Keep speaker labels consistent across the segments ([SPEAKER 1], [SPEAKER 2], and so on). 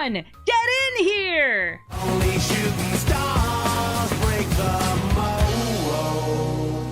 [SPEAKER 1] on! Get in here!
[SPEAKER 2] Only shooting stars break the mold.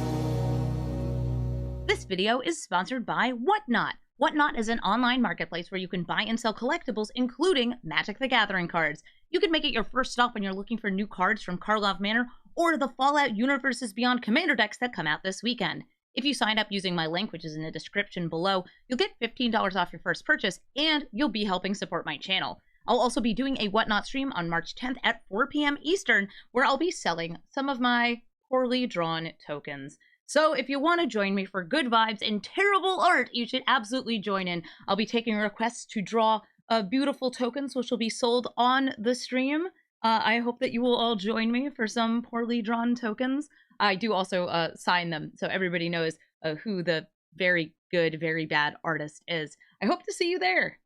[SPEAKER 1] This video is sponsored by Whatnot. Whatnot is an online marketplace where you can buy and sell collectibles, including Magic the Gathering cards. You can make it your first stop when you're looking for new cards from Karlov Manor or the Fallout Universes Beyond Commander decks that come out this weekend. If you sign up using my link, which is in the description below, you'll get $15 off your first purchase, and you'll be helping support my channel. I'll also be doing a Whatnot stream on March 10th at 4 p.m. Eastern, where I'll be selling some of my poorly drawn tokens. So if you want to join me for good vibes and terrible art, you should absolutely join in. I'll be taking requests to draw beautiful tokens, which will be sold on the stream. I hope that you will all join me for some poorly drawn tokens. I do also sign them, so everybody knows who the very good, very bad artist is. I hope to see you there.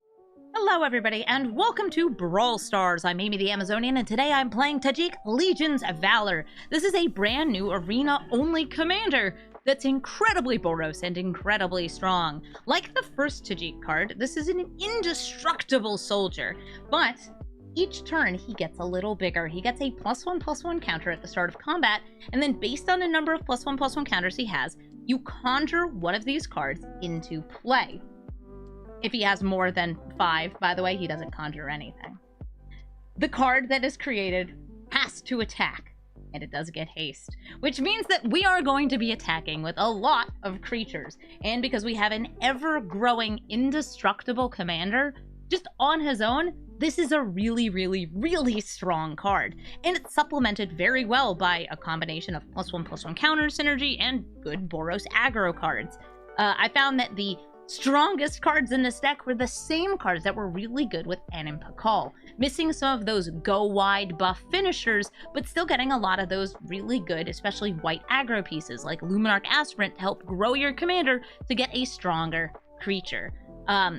[SPEAKER 1] Hello everybody, and welcome to Brawl Stars. I'm Amy the Amazonian, and today I'm playing Tajic Legion's Valor. This is a brand new arena-only commander that's incredibly Boros and incredibly strong. Like the first Tajic card, this is an indestructible soldier, but each turn he gets a little bigger. He gets a +1/+1 counter at the start of combat, and then based on the number of +1/+1 counters he has, you conjure one of these cards into play. If he has more than 5, by the way, he doesn't conjure anything. The card that is created has to attack, and it does get haste, which means that we are going to be attacking with a lot of creatures. And because we have an ever-growing indestructible commander, just on his own, this is a really, really, really strong card. And it's supplemented very well by a combination of +1/+1 counter synergy and good Boros aggro cards. I found that the strongest cards in this deck were the same cards that were really good with Anim Pakal, missing some of those go-wide buff finishers, but still getting a lot of those really good, especially white aggro pieces like Luminarch Aspirant to help grow your commander to get a stronger creature.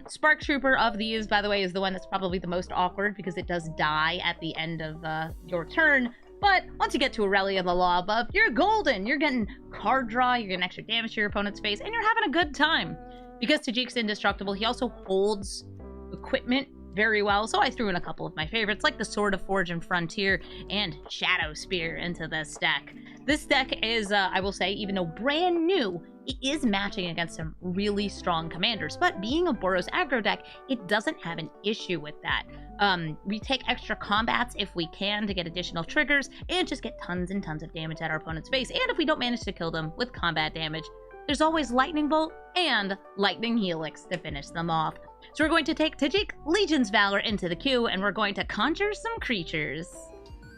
[SPEAKER 1] Spark Trooper of these, by the way, is the one that's probably the most awkward because it does die at the end of your turn. But once you get to Aurelia the Law Above, you're golden. You're getting card draw, you're getting extra damage to your opponent's face, and you're having a good time. Because Tajic's indestructible, he also holds equipment very well, so I threw in a couple of my favorites, like the Sword of Forge and Frontier and Shadow Spear into this deck. This deck is, I will say, even though brand new, it is matching against some really strong commanders, but being a Boros aggro deck, it doesn't have an issue with that. We take extra combats if we can to get additional triggers, and just get tons and tons of damage at our opponent's face, and if we don't manage to kill them with combat damage, there's always Lightning Bolt and Lightning Helix to finish them off. So we're going to take Tajic Legion's Valor into the queue, and we're going to conjure some creatures.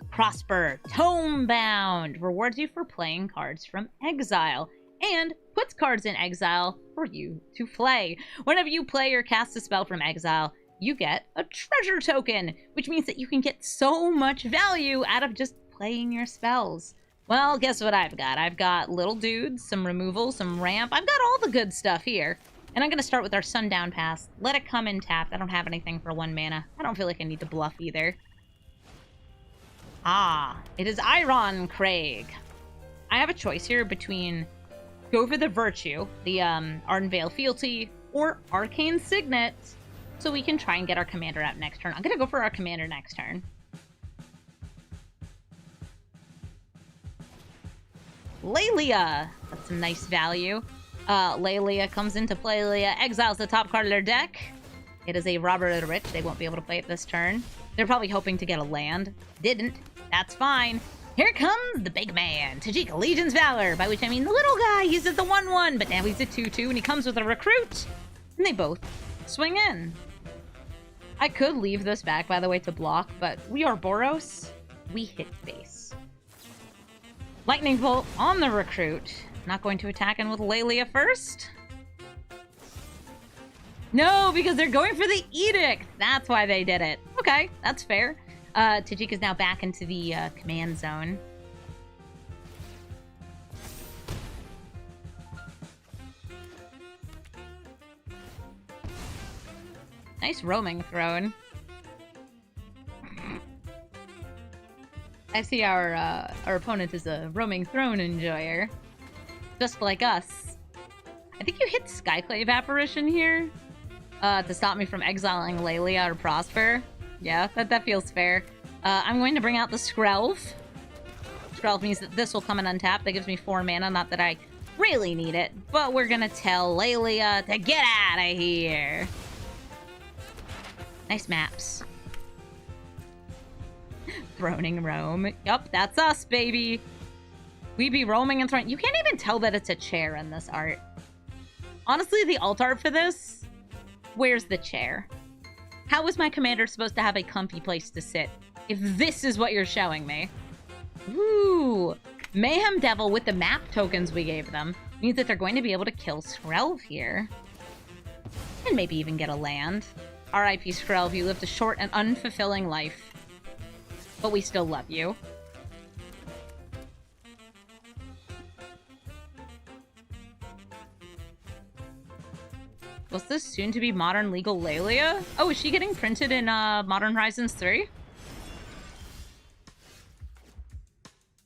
[SPEAKER 1] Prosper, Tomebound, rewards you for playing cards from exile, and puts cards in exile for you to play. Whenever you play or cast a spell from exile, you get a treasure token, which means that you can get so much value out of just playing your spells. Well, guess what I've got? I've got little dudes, some removal, some ramp. I've got all the good stuff here. And I'm going to start with our Sundown Pass. Let it come in tapped. I don't have anything for 1 mana. I don't feel like I need to bluff either. Ah, it is Iron Craig. I have a choice here between go for the Virtue, the Ardenvale Fealty, or Arcane Signet, so we can try and get our commander out next turn. I'm going to go for our commander next turn. Lelia! That's some nice value. Lelia comes into play. Lelia exiles the top card of their deck. It is a Robber of the Rich. They won't be able to play it this turn. They're probably hoping to get a land. Didn't. That's fine. Here comes the big man, Tajic Legion's Valor, by which I mean the little guy. He's at the 1/1, but now he's a 2/2, and he comes with a recruit. And they both swing in. I could leave this back, by the way, to block, but we are Boros. We hit base. Lightning Bolt on the recruit. Not going to attack in with Lelia first. No, because they're going for the Edict. That's why they did it. Okay, that's fair. Tajic is now back into the command zone. Nice roaming throne. I see our opponent is a roaming throne enjoyer. Just like us. I think you hit Skyclave Apparition here to stop me from exiling Lelia or Prosper. Yeah, that feels fair. I'm going to bring out the Skrelv. Skrelv means that this will come in untapped. That gives me 4 mana, not that I really need it. But we're gonna tell Lelia to get out of here. Nice maps. Throning Rome. Yup, that's us, baby. We be roaming and throwing. You can't even tell that it's a chair in this art. Honestly, the alt art for this, where's the chair? How is my commander supposed to have a comfy place to sit if this is what you're showing me? Ooh, Mayhem Devil with the map tokens we gave them means that they're going to be able to kill Skrelv here. And maybe even get a land. R.I.P. Skrelv, you lived a short and unfulfilling life. But we still love you. What's this soon-to-be modern legal Lelia? Oh, is she getting printed in Modern Horizons 3?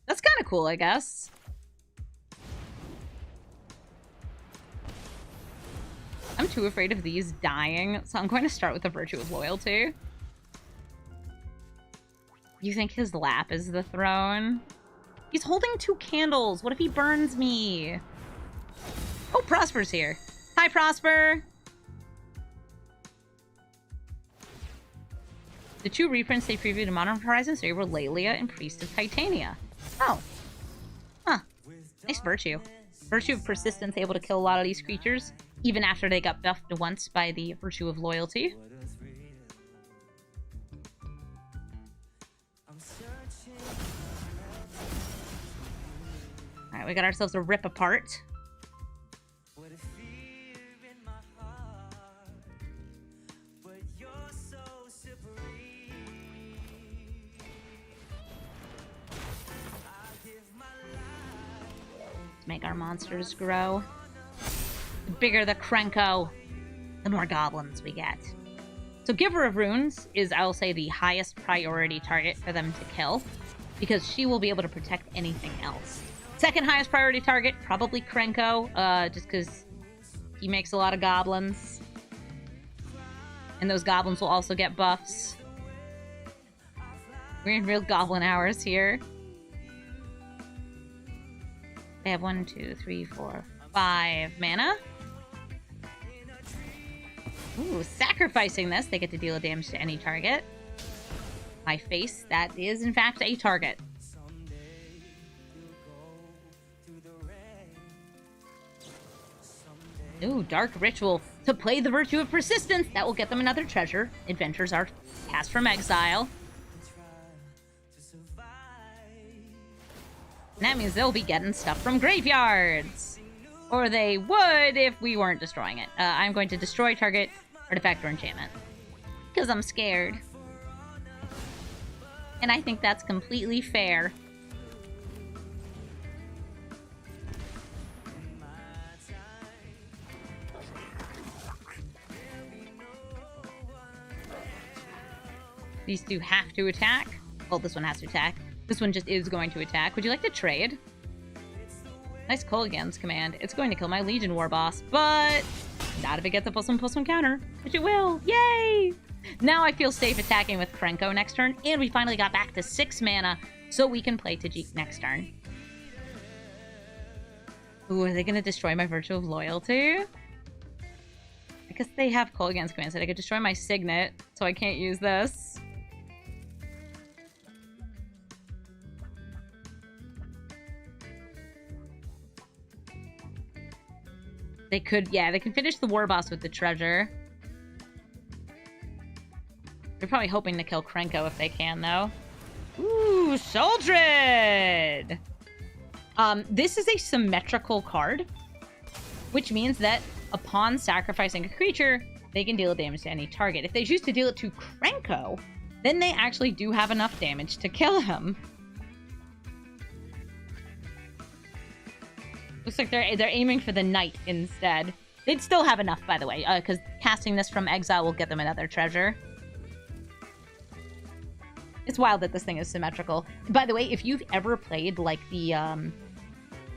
[SPEAKER 1] That's kind of cool, I guess. I'm too afraid of these dying, so I'm going to start with the Virtue of Loyalty. You think his lap is the throne? He's holding 2 candles. What if he burns me? Oh, Prosper's here. Hi, Prosper. The 2 reprints they previewed in Modern Horizons 3 were Lelia and Priest of Titania. Oh. Huh. Nice Virtue. Virtue of Persistence, able to kill a lot of these creatures, even after they got buffed once by the Virtue of Loyalty. Alright, we got ourselves a Rip Apart. Make our monsters grow. The bigger the Krenko, the more goblins we get. So Giver of Runes is, I'll say, the highest priority target for them to kill, because she will be able to protect anything else. Second highest priority target, probably Krenko, just because he makes a lot of goblins. And those goblins will also get buffs. We're in real goblin hours here. They have 1, 2, 3, 4, 5 mana. Ooh, sacrificing this, they get to deal damage to any target. My face, that is in fact a target. Ooh, Dark Ritual. To play the Virtue of Persistence, that will get them another treasure. Adventures are cast from exile. And that means they'll be getting stuff from graveyards. Or they would if we weren't destroying it. I'm going to destroy target artifact or enchantment. Because I'm scared. And I think that's completely fair. These 2 have to attack. Well, this one has to attack. This one just is going to attack. Would you like to trade? Nice Kolaghan's command. It's going to kill my Legion War boss, but not if it gets a +1/+1 counter, which it will. Yay! Now I feel safe attacking with Krenko next turn, and we finally got back to 6 mana, so we can play Tajic next turn. Ooh, are they going to destroy my Virtue of Loyalty? I guess they have Kolaghan's command, so they could destroy my Signet, so I can't use this. They could, yeah, they can finish the war boss with the treasure. They're probably hoping to kill Krenko if they can, though. Ooh, Soldred! This is a symmetrical card, which means that upon sacrificing a creature, they can deal damage to any target. If they choose to deal it to Krenko, then they actually do have enough damage to kill him. Looks like they're aiming for the knight instead. They'd still have enough, by the way, because casting this from exile will get them another treasure. It's wild that this thing is symmetrical. By the way, if you've ever played, like, the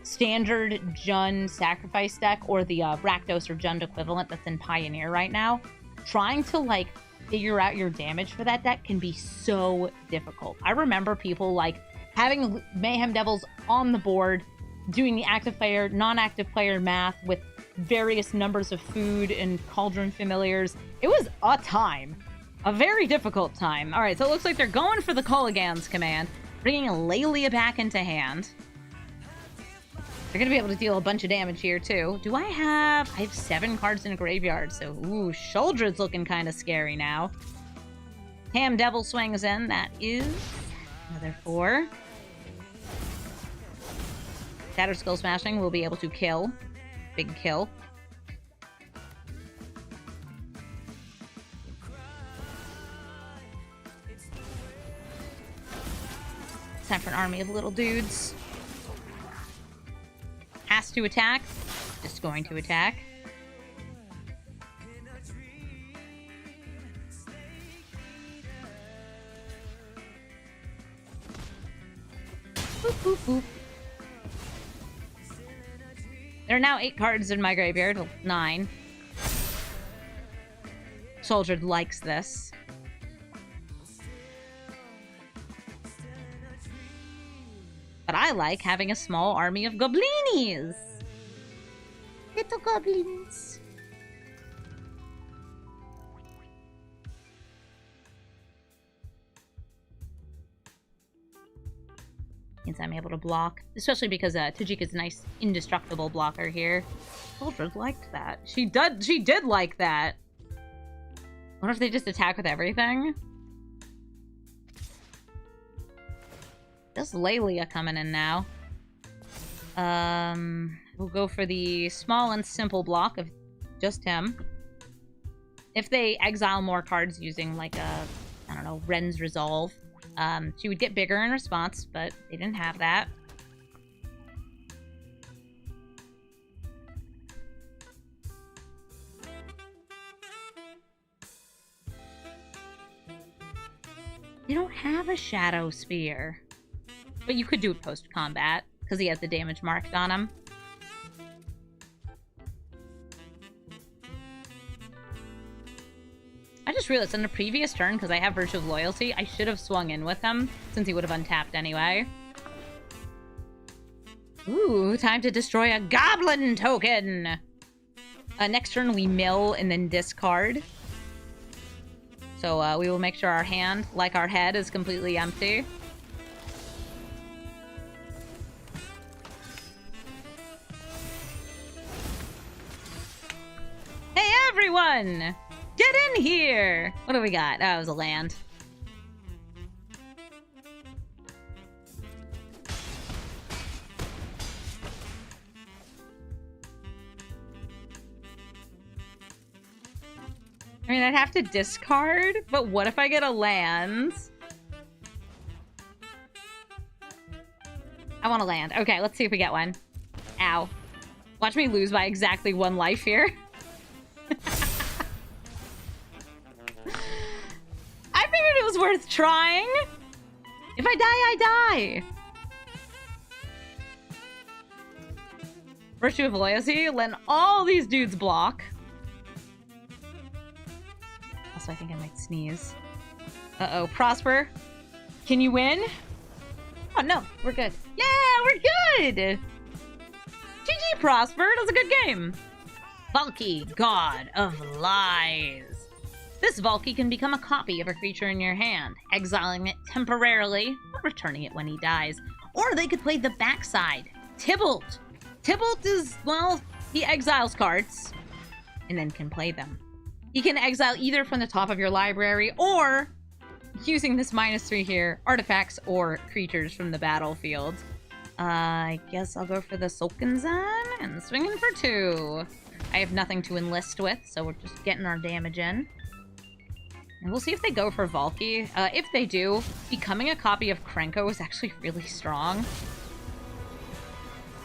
[SPEAKER 1] standard Jund sacrifice deck, or the Rakdos or Jund equivalent that's in Pioneer right now, trying to, like, figure out your damage for that deck can be so difficult. I remember people like having Mayhem Devils on the board, doing the active player, non-active player math with various numbers of food and Cauldron Familiars. It was a time. A very difficult time. Alright, so it looks like they're going for the Kolaghan's command, bringing Lelia back into hand. They're going to be able to deal a bunch of damage here, too. Do I have 7 cards in a graveyard, so, ooh, Sholdred's looking kind of scary now. Ham Devil swings in. That is another 4. Shatter Skull Smashing will be able to kill. Big kill. Time for an army of little dudes. Has to attack. Just going to attack. Boop, boop, boop. There are now 8 cards in my graveyard. Well, 9. Sholdred likes this. But I like having a small army of goblinis. Little goblins. Means I'm able to block. Especially because Tajic is a nice indestructible blocker here. Sholdred liked that. She did like that. What if they just attack with everything? There's Lelia coming in now. We'll go for the small and simple block of just him. If they exile more cards using like a, I don't know, Ren's Resolve, she would get bigger in response, but they didn't have that. You don't have a Shadow Spear. But you could do it post-combat, because he has the damage marked on him. I just realized on the previous turn, because I have Virtue of Loyalty, I should have swung in with him, since he would have untapped anyway. Ooh, time to destroy a Goblin token! Next turn we mill and then discard. So we will make sure our hand, like our head, is completely empty. Hey everyone! Get in here! What do we got? Oh, it was a land. I mean, I'd have to discard, but what if I get a land? I want a land. Okay, let's see if we get one. Ow. Watch me lose by exactly 1 life here. I figured it was worth trying. If I die, I die. Virtue of Loyalty, letting all these dudes block. Also, I think I might sneeze. Uh-oh, Prosper. Can you win? Oh, no, we're good. Yeah, we're good! GG, Prosper. That was a good game. Valky, God of Lies. This Valky can become a copy of a creature in your hand, exiling it temporarily, but returning it when he dies. Or they could play the backside. Tybalt. Tybalt is, well, he exiles cards, and then can play them. He can exile either from the top of your library, or, using this -3 here, artifacts or creatures from the battlefield. I guess I'll go for the Solkinzan and swing in for 2. I have nothing to enlist with, so we're just getting our damage in. And we'll see if they go for Valky. If they do, becoming a copy of Krenko is actually really strong.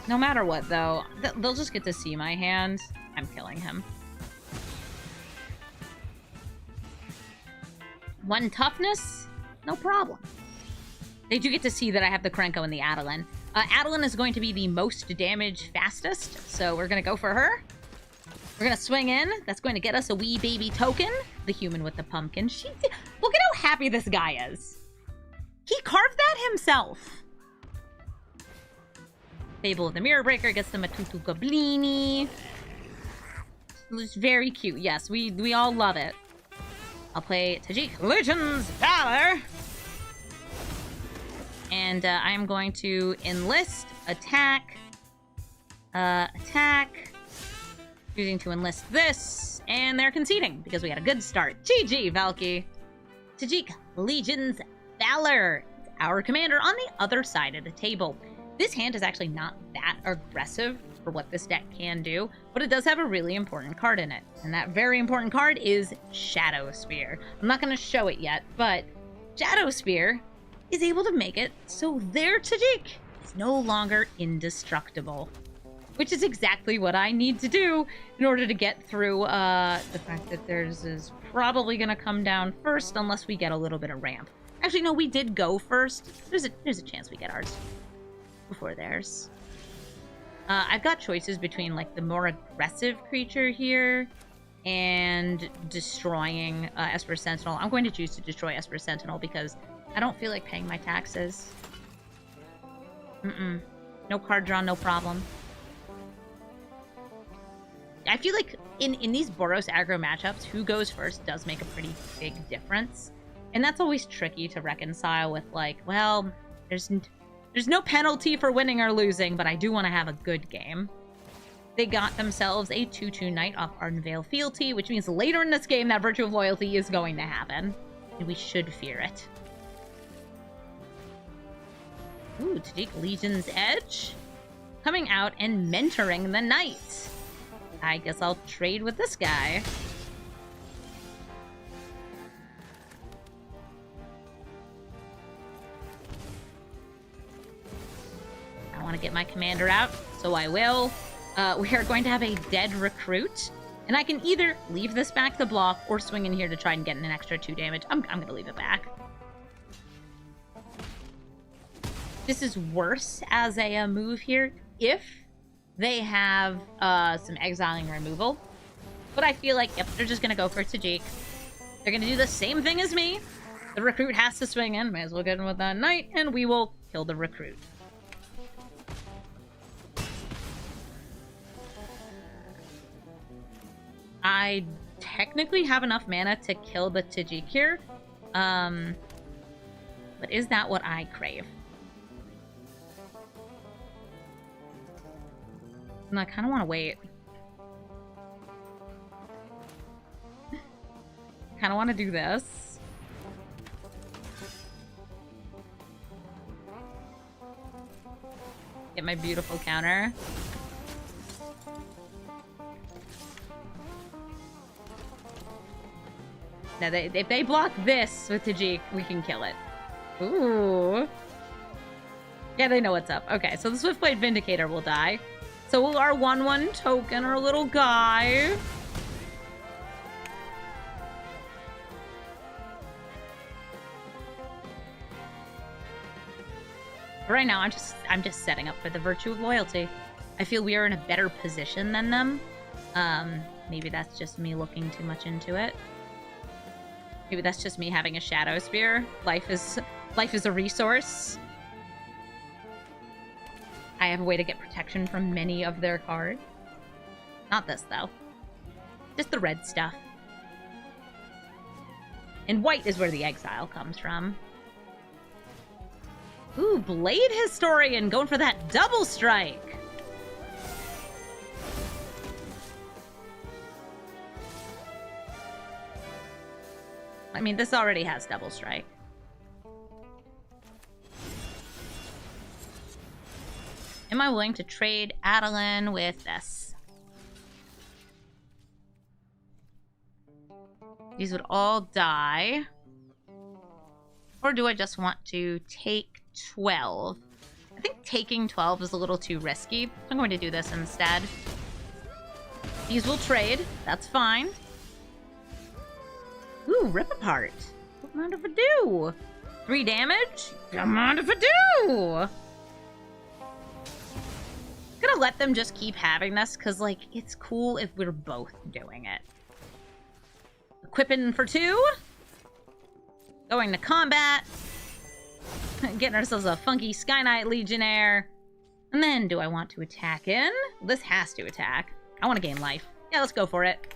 [SPEAKER 1] No matter what, though, they'll just get to see my hand. I'm killing him. 1 toughness? No problem. They do get to see that I have the Krenko and the Adeline. Adeline is going to be the most damage fastest, so we're going to go for her. We're gonna swing in. That's going to get us a wee baby token. The human with the pumpkin. Look at how happy this guy is. He carved that himself. Fable of the Mirror Breaker gets them a Tutu Goblini. It's very cute. Yes, we all love it. I'll play Tajic Legion's Valor. And I'm going to enlist, attack, attack. Choosing to enlist this, and they're conceding because we had a good start. GG, Valky. Tajic Legion's Valor. It's our commander on the other side of the table. This hand is actually not that aggressive for what this deck can do, but it does have a really important card in it. And that very important card is Shadow Spear. I'm not going to show it yet, but Shadow Spear is able to make it so their Tajic is no longer indestructible. Which is exactly what I need to do in order to get through the fact that theirs is probably going to come down first unless we get a little bit of ramp. Actually, no, we did go first. There's a chance we get ours before theirs. I've got choices between like the more aggressive creature here and destroying Esper Sentinel. I'm going to choose to destroy Esper Sentinel because I don't feel like paying my taxes. No card draw, no problem. I feel like in these Boros aggro matchups, who goes first does make a pretty big difference. And that's always tricky to reconcile with, like, well, there's no penalty for winning or losing, but I do want to have a good game. They got themselves a 2/2 Knight off Ardenvale Fealty, which means later in this game that Virtue of Loyalty is going to happen. And we should fear it. Ooh, Tajic Legion's Edge. Coming out and mentoring the Knight. I guess I'll trade with this guy. I want to get my commander out, so I will. We are going to have a dead recruit, and I can either leave this back to block or swing in here to try and get an extra 2 damage. I'm going to leave it back. This is worse as a move here if they have some exiling removal. But I feel like, yep, they're just going to go for Tajic. They're going to do the same thing as me. The recruit has to swing in. May as well get in with that knight, and we will kill the recruit. I technically have enough mana to kill the Tajic here. But is that what I crave? And I kind of want to wait. Kind of want to do this. Get my beautiful counter. Now, if they block this with Tajic, we can kill it. Ooh. Yeah, they know what's up. Okay, so the Swiftblade Vindicator will die. So will our 1/1 token, our little guy. But right now, I'm just setting up for the Virtue of Loyalty. I feel we are in a better position than them. Maybe that's just me looking too much into it. Maybe that's just me having a Shadow Spear. Life is a resource. I have a way to get protection from many of their cards. Not this, though. Just the red stuff. And white is where the exile comes from. Ooh, Blade Historian going for that double strike. I mean, this already has double strike. Am I willing to trade Adeline with this? These would all die. Or do I just want to take 12? I think taking 12 is a little too risky. I'm going to do this instead. These will trade. That's fine. Ooh, Rip Apart. What mind if I do? 3 damage? Don't mind if I do! gonna let them just keep having this, because, like, it's cool if we're both doing it. Equipping for 2. Going to combat. Getting ourselves a funky Sky Knight Legionnaire. And then, do I want to attack in? This has to attack. I want to gain life. Yeah, let's go for it.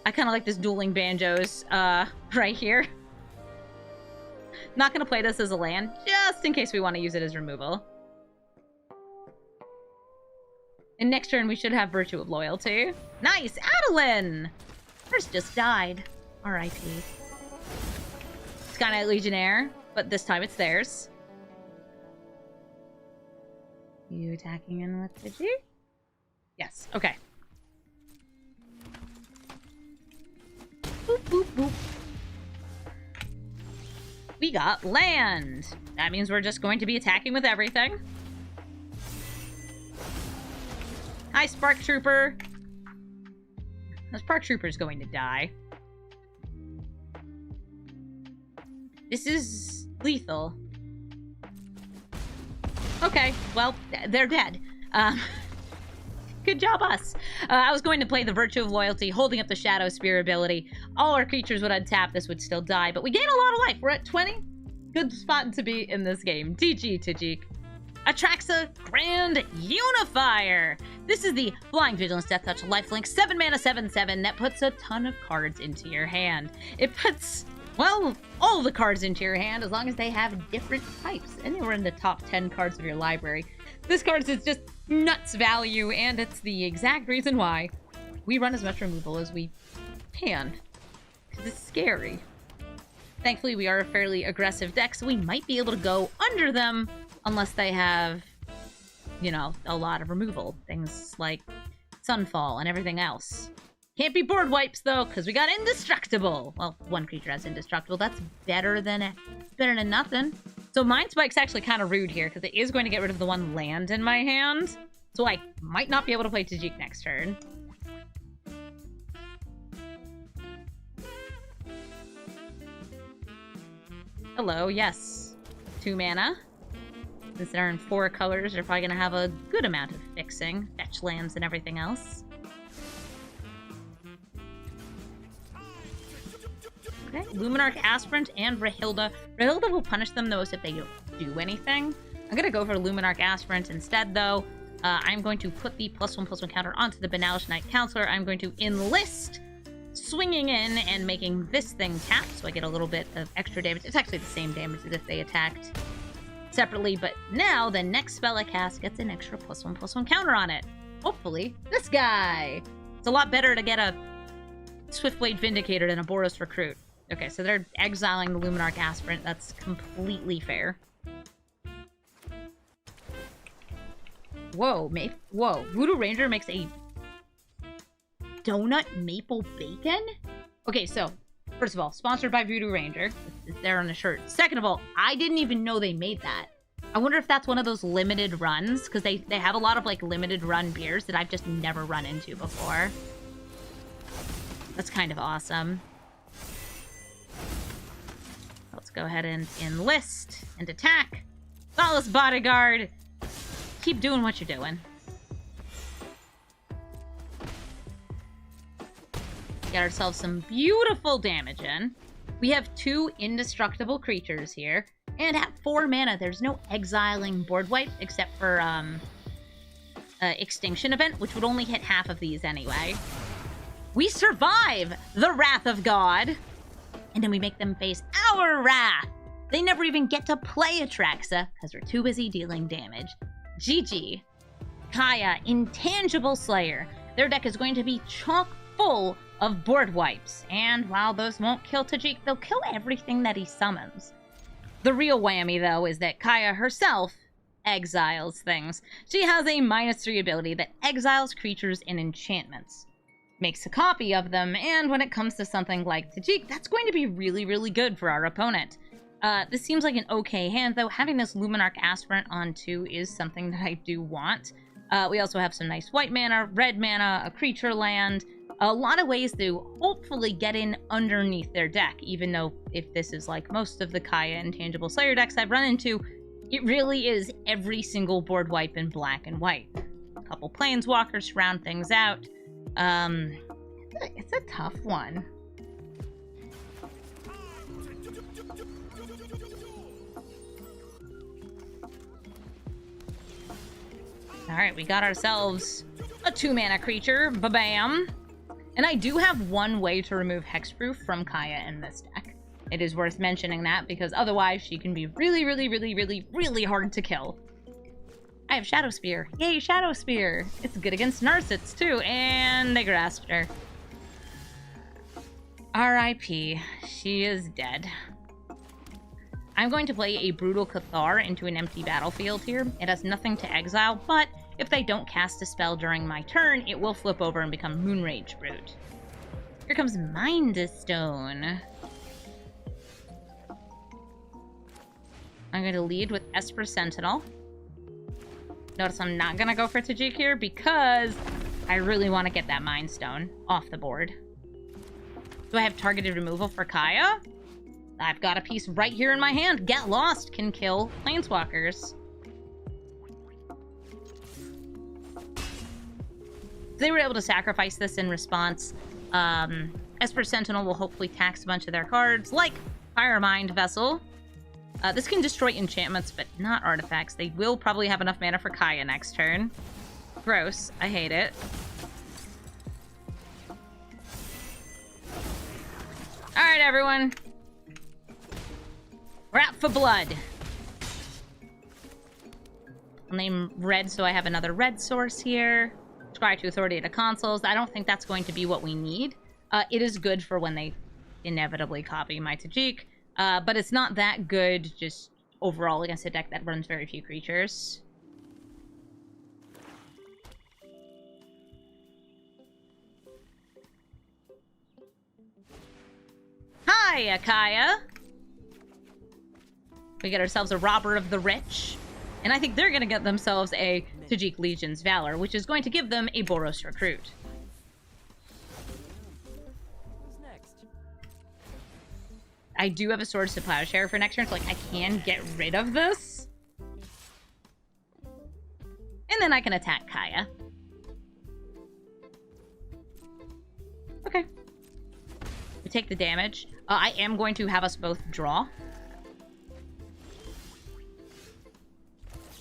[SPEAKER 1] I kind of like this dueling banjos right here. Not going to play this as a land, just in case we want to use it as removal. And next turn, we should have Virtue of Loyalty. Nice! Adeline! Hers just died. R.I.P. Sky Knight Legionnaire, but this time it's theirs. You attacking in with Tajic? Yes, okay. Boop, boop, boop. We got land. That means we're just going to be attacking with everything. Hi, Spark Trooper. The Spark Trooper's going to die. This is lethal. Okay, well, they're dead. Good job, us. I was going to play the Virtue of Loyalty, holding up the Shadow Spear ability. All our creatures would untap, this would still die, but we gain a lot of life. We're at 20. Good spot to be in this game. GG, Tajic. Atraxa Grand Unifier. This is the Flying Vigilance Death Touch lifelink 7 mana 7/7 that puts a ton of cards into your hand. It puts, well, all the cards into your hand as long as they have different types. Anywhere in the top 10 cards of your library. This card is just nuts value, and it's the exact reason why we run as much removal as we can. Because it's scary. Thankfully, we are a fairly aggressive deck, so we might be able to go under them unless they have, you know, a lot of removal. Things like Sunfall and everything else. Can't be board wipes, though, because we got Indestructible. Well, one creature has Indestructible. That's better than nothing. So Mind Spike's actually kind of rude here, because it is going to get rid of the one land in my hand. So I might not be able to play Tajic next turn. Hello, yes. 2 mana. Since they're in 4 colors, they're probably going to have a good amount of fixing. Fetch lands and everything else. Okay, Luminarch Aspirant and Rahilda. Rahilda will punish them the most if they don't do anything. I'm going to go for Luminarch Aspirant instead, though. I'm going to put the +1/+1 counter onto the Banalish Knight Counselor. I'm going to enlist, swinging in and making this thing tap, so I get a little bit of extra damage. It's actually the same damage as if they attacked separately, but now the next spell I cast gets an extra +1/+1 counter on it. Hopefully, this guy. It's a lot better to get a Swiftblade Vindicator than a Boros Recruit. Okay, so they're exiling the Luminarch Aspirant. That's completely fair. Whoa, whoa. Voodoo Ranger makes a donut maple bacon? Okay, so, first of all, sponsored by Voodoo Ranger. It's there on the shirt. Second of all, I didn't even know they made that. I wonder if that's one of those limited runs, because they have a lot of, like, limited run beers that I've just never run into before. That's kind of awesome. Let's go ahead and enlist and attack. Solace Bodyguard. Keep doing what you're doing. Get ourselves some beautiful damage in. We have 2 indestructible creatures here. And at 4 mana, there's no exiling board wipe except for Extinction Event, which would only hit half of these anyway. We survive the Wrath of God. And then we make them face our wrath. They never even get to play Atraxa because we're too busy dealing damage. GG. Kaya, Intangible Slayer. Their deck is going to be chock full of board wipes. And while those won't kill Tajic, they'll kill everything that he summons. The real whammy, though, is that Kaya herself exiles things. She has a -3 ability that exiles creatures and enchantments. Makes a copy of them, and when it comes to something like Tajic, that's going to be really, really good for our opponent. This seems like an okay hand, though. Having this Luminarch Aspirant on 2 is something that I do want. We also have some nice white mana, red mana, a creature land, a lot of ways to hopefully get in underneath their deck, even though if this is like most of the Kaya Intangible Slayer decks I've run into, It really is every single board wipe in black and white. A couple planeswalkers to round things out. It's a tough one. Alright, we got ourselves a 2-mana creature. Ba-bam. And I do have one way to remove Hexproof from Kaya in this deck. It is worth mentioning that, because otherwise she can be really, really, really, really, really hard to kill. I have Shadow Spear. Yay, Shadow Spear! It's good against Narcits, too, and they grasped her. R.I.P. She is dead. I'm going to play a Brutal Cathar into an empty battlefield here. It has nothing to exile, but if they don't cast a spell during my turn, it will flip over and become Moonrage Brute. Here comes Mind Stone. I'm going to lead with Esper Sentinel. Notice I'm not going to go for Tajic here because I really want to get that Mind Stone off the board. Do I have targeted removal for Kaya? I've got a piece right here in my hand. Get Lost can kill Planeswalkers. They were able to sacrifice this in response. Esper Sentinel will hopefully tax a bunch of their cards, like Firemind Vessel. This can destroy enchantments, but not artifacts. They will probably have enough mana for Kaya next turn. Gross. I hate it. Alright, everyone. We're out for blood. I'll name red so I have another red source here. Scry to Authority to consoles. I don't think that's going to be what we need. It is good for when they inevitably copy my Tajic. But it's not that good just overall against a deck that runs very few creatures. Hi, Akaya! We get ourselves a Robber of the Rich. And I think they're going to get themselves a Tajic Legion's Valor, which is going to give them a Boros Recruit. I do have a Swords to Plowshare for next turn, so like I can get rid of this. And then I can attack Kaya. Okay. We take the damage. I am going to have us both draw.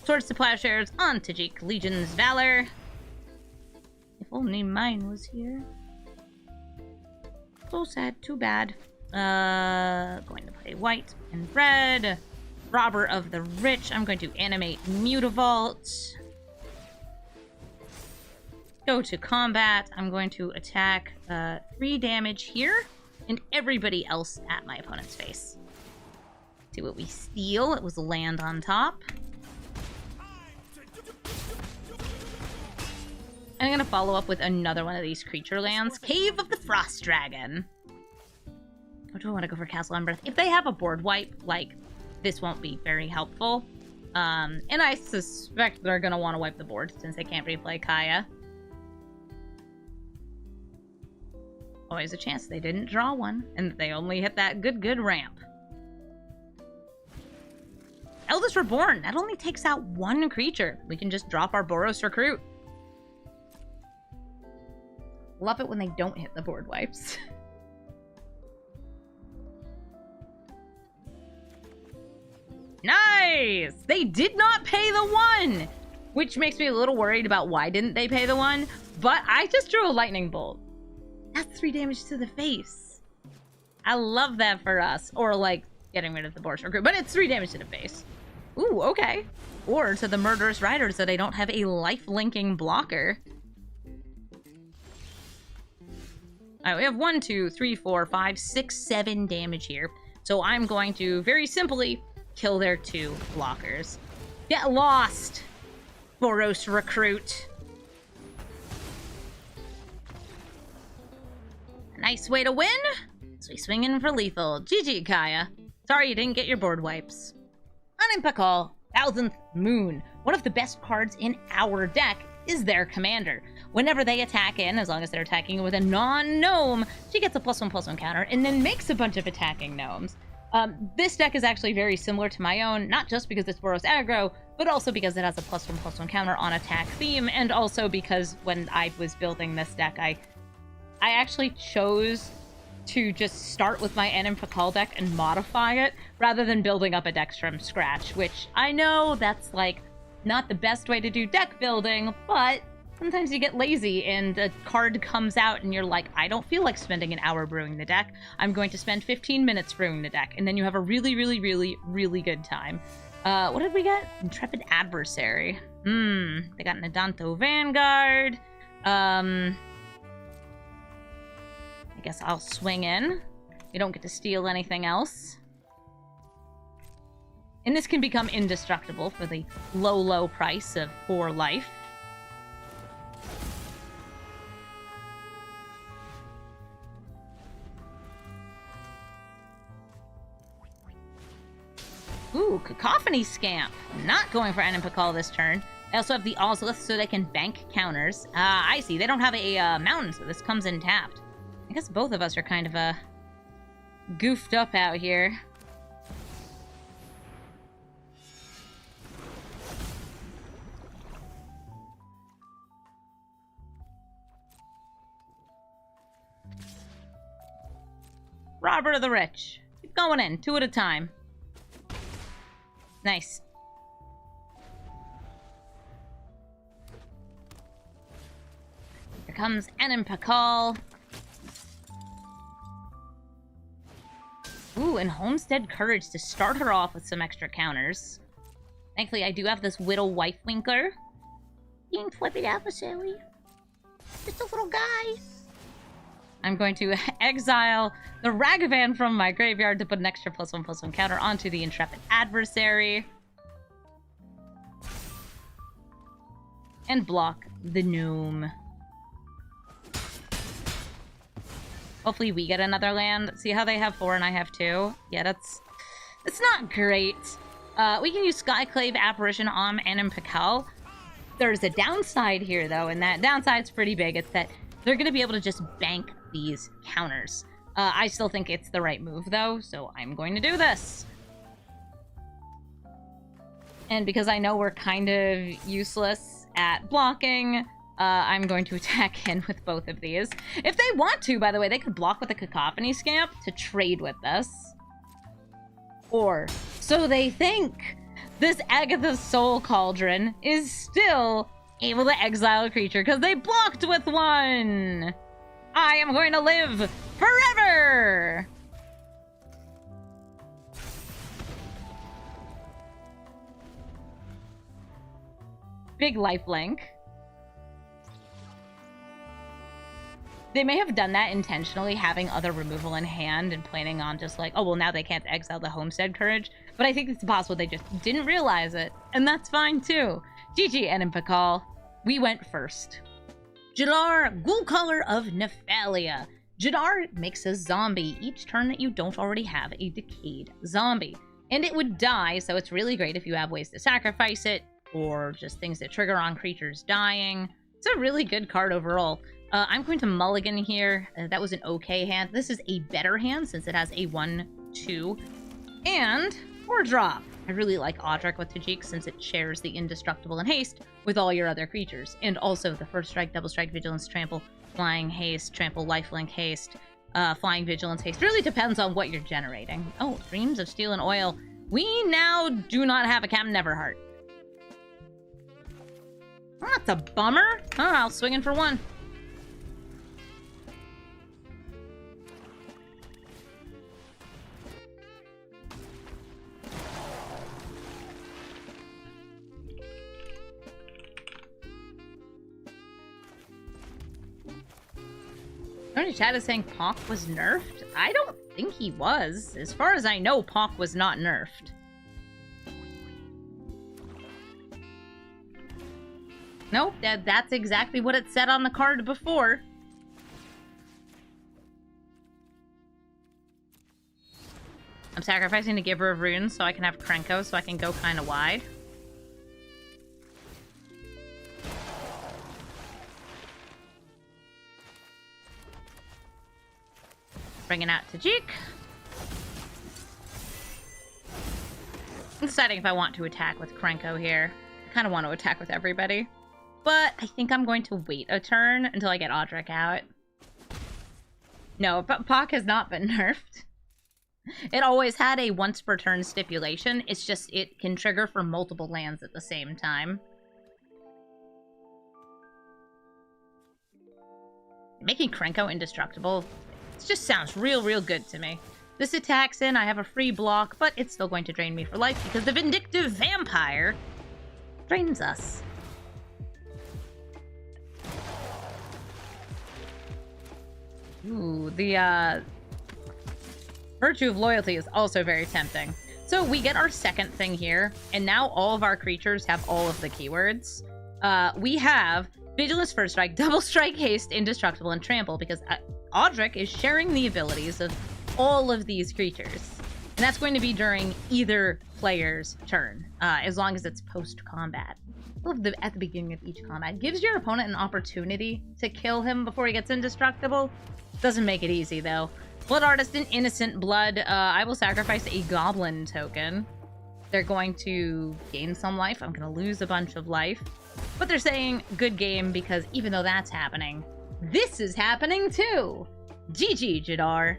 [SPEAKER 1] Swords to Plowshares on Tajic Legion's Valor. If only mine was here. So sad, too bad. Going to play white and red. Robber of the Rich. I'm going to animate Mutavault. Go to combat. I'm going to attack 3 damage here. And everybody else at my opponent's face. See what we steal. It was land on top. I'm going to follow up with another one of these creature lands. Cave of the Frost Dragon. Or do I want to go for Castle Embereth? If they have a board wipe, like, this won't be very helpful. And I suspect they're going to want to wipe the board since they can't replay Kaya. Always a chance they didn't draw one, and they only hit that good ramp. Eldest Reborn. That only takes out 1 creature. We can just drop our Boros Recruit. Love it when they don't hit the board wipes. Nice! They did not pay the 1! Which makes me a little worried about why didn't they pay the 1. But I just drew a Lightning Bolt. That's 3 damage to the face. I love that for us. Or, like, getting rid of the Boros Recruit. But it's 3 damage to the face. Ooh, okay. Or to the Murderous Rider so they don't have a life-linking blocker. Alright, we have 1, 2, 3, 4, 5, 6, 7 damage here. So I'm going to, very simply, kill their 2 blockers. Get lost, Boros Recruit. Nice way to win. So we swing in for lethal. GG, Kaya. Sorry you didn't get your board wipes. Anim Pakal, 1000th Moon. One of the best cards in our deck is their commander. Whenever they attack in, as long as they're attacking with a non-gnome, she gets a +1/+1 counter and then makes a bunch of attacking gnomes. This deck is actually very similar to my own, not just because it's Boros aggro, but also because it has a +1/+1 counter on attack theme, and also because when I was building this deck, I actually chose to just start with my Anim Pakal deck and modify it, rather than building up a deck from scratch, which I know that's, like, not the best way to do deck building, but sometimes you get lazy and a card comes out and you're like, I don't feel like spending an hour brewing the deck. I'm going to spend 15 minutes brewing the deck. And then you have a really, really, really, really good time. What did we get? Intrepid Adversary. They got Nadanto Vanguard. I guess I'll swing in. You don't get to steal anything else. And this can become indestructible for the low, low price of 4 life. Ooh, Cacophony Scamp. Not going for Anim Pakal this turn. I also have the Ozolith so they can bank counters. I see. They don't have a mountain, so this comes in tapped. I guess both of us are kind of goofed up out here. Robber of the Rich. Keep going in, 2 at a time. Nice. Here comes Anim Pakal. Ooh, and Homestead Courage to start her off with some extra counters. Thankfully, I do have this Whittle Wifewinker. Intrepid Adversary. Just a little guy. I'm going to exile the Ragavan from my graveyard to put an extra +1/+1 counter onto the Intrepid Adversary. And block the Gnome. Hopefully we get another land. See how they have 4 and I have 2? Yeah, that's not great. We can use Skyclave Apparition on Anim Pakal. There's a downside here, though, and that downside's pretty big. It's that they're going to be able to just bank these counters. I still think it's the right move, though, so I'm going to do this. And because I know we're kind of useless at blocking, I'm going to attack in with both of these. If they want to, by the way, they could block with a Cacophony Scamp to trade with this. Or, so they think, this Agatha's Soul Cauldron is still able to exile a creature because they blocked with 1! I am going to live forever! Big lifelink. They may have done that intentionally, having other removal in hand and planning on just like, oh, well, now they can't exile the Homestead Courage. But I think it's possible they just didn't realize it. And that's fine, too. GG, Anim Pakal. We went first. Jadar, Ghoulcaller of Nephalia. Jadar makes a zombie each turn that you don't already have a decayed zombie. And it would die, so it's really great if you have ways to sacrifice it, or just things that trigger on creatures dying. It's a really good card overall. I'm going to mulligan here. That was an okay hand. This is a better hand since it has a 1/2 and 4-drop. I really like Atraxa with Tajic since it shares the indestructible and haste with all your other creatures. And also the first strike, double strike, vigilance, trample, flying haste, trample, lifelink haste, flying vigilance haste. Really depends on what you're generating. Oh, Dreams of Steel and Oil. We now do not have a Captain Neverheart. Oh, that's a bummer. Oh, I'll swing in for 1. Somebody chat is saying Pawk was nerfed? I don't think he was. As far as I know, Pawk was not nerfed. Nope, that's exactly what it said on the card before. I'm sacrificing the Giver of Runes so I can have Krenko so I can go kind of wide. Bringing out Tajic. I'm deciding if I want to attack with Krenko here. I kind of want to attack with everybody. But I think I'm going to wait a turn until I get Atraxa out. No, but Pak has not been nerfed. It always had a once per turn stipulation. It's just it can trigger for multiple lands at the same time. Making Krenko indestructible, it just sounds real good to me. This attacks in, I have a free block, but it's still going to drain me for life because the Vindictive Vampire drains us. Ooh, the Virtue of Loyalty is also very tempting. So we get our second thing here, and now all of our creatures have all of the keywords. We have Vigilance, First Strike, Double Strike, Haste, Indestructible, and Trample, because Audric is sharing the abilities of all of these creatures. And that's going to be during either player's turn, as long as it's post-combat. At the beginning of each combat. Gives your opponent an opportunity to kill him before he gets indestructible. Doesn't make it easy, though. Blood Artist and Innocent Blood. I will sacrifice a Goblin token. They're going to gain some life. I'm going to lose a bunch of life. But they're saying good game because even though that's happening, this is happening too. GG, Jadar.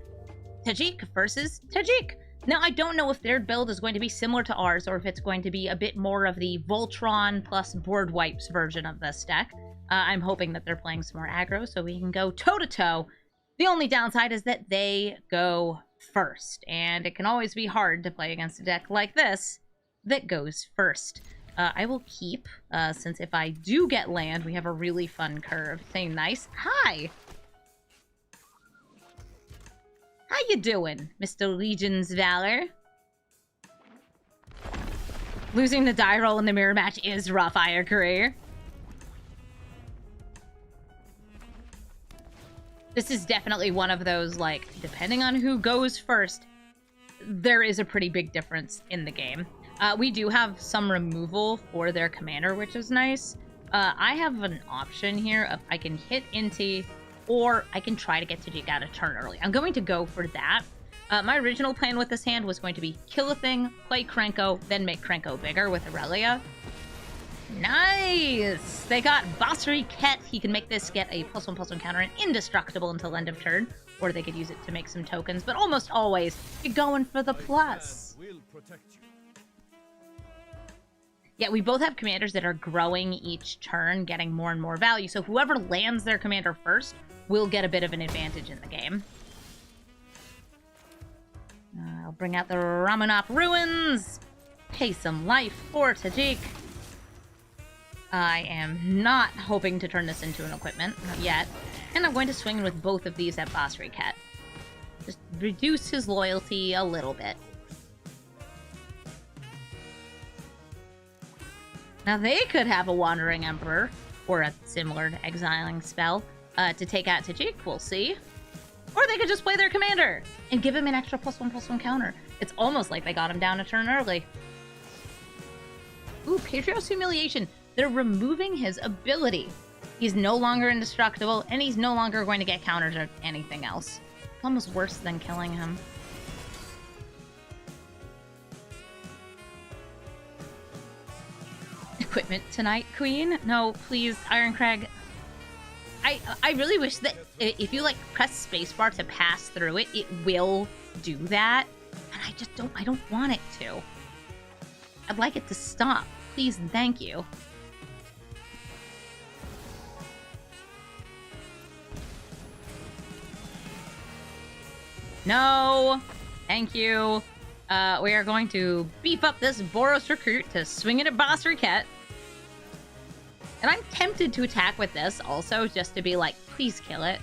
[SPEAKER 1] Tajic versus Tajic. Now, I don't know if their build is going to be similar to ours or if it's going to be a bit more of the Voltron plus board wipes version of this deck. I'm hoping that they're playing some more aggro so we can go toe-to-toe. The only downside is that they go first, and it can always be hard to play against a deck like this that goes first. I will keep, since if I do get land, we have a really fun curve. Saying nice. Hi! How you doing, Mr. Legion's Valor? Losing the die roll in the mirror match is rough, I agree. This is definitely one of those, like, depending on who goes first, there is a pretty big difference in the game. We do have some removal for their commander, which is nice. I have an option here of I can hit Inti, or I can try to get Tajic out a turn early. I'm going to go for that. My original plan with this hand was going to be kill a thing, play Krenko, then make Krenko bigger with Aurelia. Nice! They got Basri Ket. He can make this get a +1/+1 counter and indestructible until end of turn. Or they could use it to make some tokens, but almost always, you're going for the plus. Yeah, we both have commanders that are growing each turn, getting more and more value. So whoever lands their commander first will get a bit of an advantage in the game. I'll bring out the Ramunap Ruins. Pay some life for Tajic. I am not hoping to turn this into an equipment, not yet. And I'm going to swing with both of these at Basri Ket. Just reduce his loyalty a little bit. Now they could have a Wandering Emperor, or a similar exiling spell, to take out Tajic, we'll see. Or they could just play their commander and give him an extra +1/+1 counter. It's almost like they got him down a turn early. Ooh, Patriot's Humiliation. They're removing his ability. He's no longer indestructible, and he's no longer going to get counters or anything else. It's almost worse than killing him. Equipment tonight, Queen? No, please, Ironcrag. I really wish that if you, like, press spacebar to pass through it, it will do that. And I don't want it to. I'd like it to stop. Please and thank you. No! Thank you. We are going to beef up this Boros recruit to swing it at Basri Ket. And I'm tempted to attack with this also, just to be like, please kill it.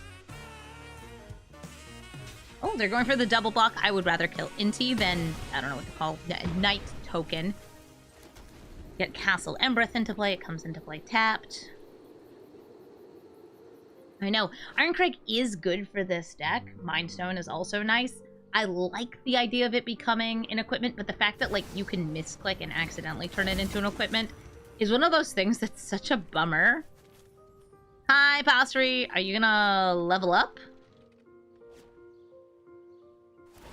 [SPEAKER 1] Oh, they're going for the double block. I would rather kill Inti than, I don't know what to call, Knight token. Get Castle Embereth into play. It comes into play tapped. I know. Ironcrag is good for this deck. Mindstone is also nice. I like the idea of it becoming an equipment, but the fact that, like, you can misclick and accidentally turn it into an equipment is one of those things that's such a bummer. Hi, Basri. Are you gonna level up?